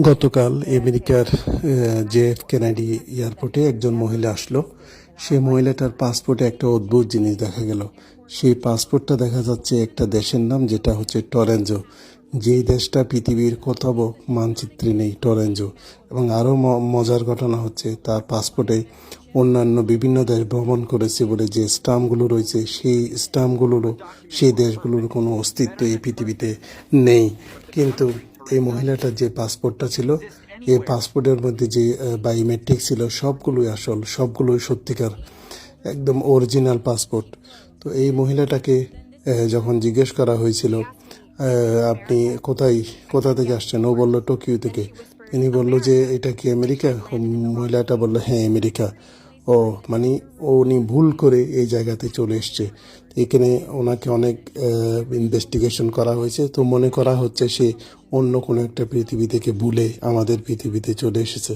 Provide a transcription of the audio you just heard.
গতকাল আমেরিকার JF Kennedy এয়ারপোর্টে একজন মহিলা আসলো। সেই মহিলাটার পাসপোর্টে একটা অদ্ভুত জিনিস দেখা গেল। সেই পাসপোর্টটা দেখা যাচ্ছে একটা দেশের নাম, যেটা হচ্ছে টরেঞ্জো। যেই দেশটা পৃথিবীর কোথাও মানচিত্রে নেই, টরেঞ্জো। এবং আরও মজার ঘটনা হচ্ছে, তার পাসপোর্টে অন্যান্য বিভিন্ন দেশ ভ্রমণ করেছে বলে যে স্টাম্পগুলো রয়েছে, সেই স্টাম্পগুলোরও সেই দেশগুলোর কোনো অস্তিত্ব এই পৃথিবীতে নেই। কিন্তু এই মহিলাটার যে পাসপোর্টটা ছিল, এই পাসপোর্টের মধ্যে যে বায়োমেট্রিক ছিল, সবগুলোই আসল, সবগুলোই সত্যিকার, একদম অরিজিনাল পাসপোর্ট। তো এই মহিলাটাকে যখন জিজ্ঞেস করা হয়েছিল, আপনি কোথা থেকে আসছেন, ও বলল টোকিও থেকে। তিনি বলল যে এটা কি আমেরিকা? মহিলাটা বলল হ্যাঁ আমেরিকা। ও মানে উনি ভুল করে এই জায়গাতে চলে এসছে। এখানে ওনাকে অনেক ইনভেস্টিগেশন করা হয়েছে। তো মনে করা হচ্ছে সে অন্য কোনো একটা পৃথিবী থেকে ভুলে আমাদের পৃথিবীতে চলে এসেছে।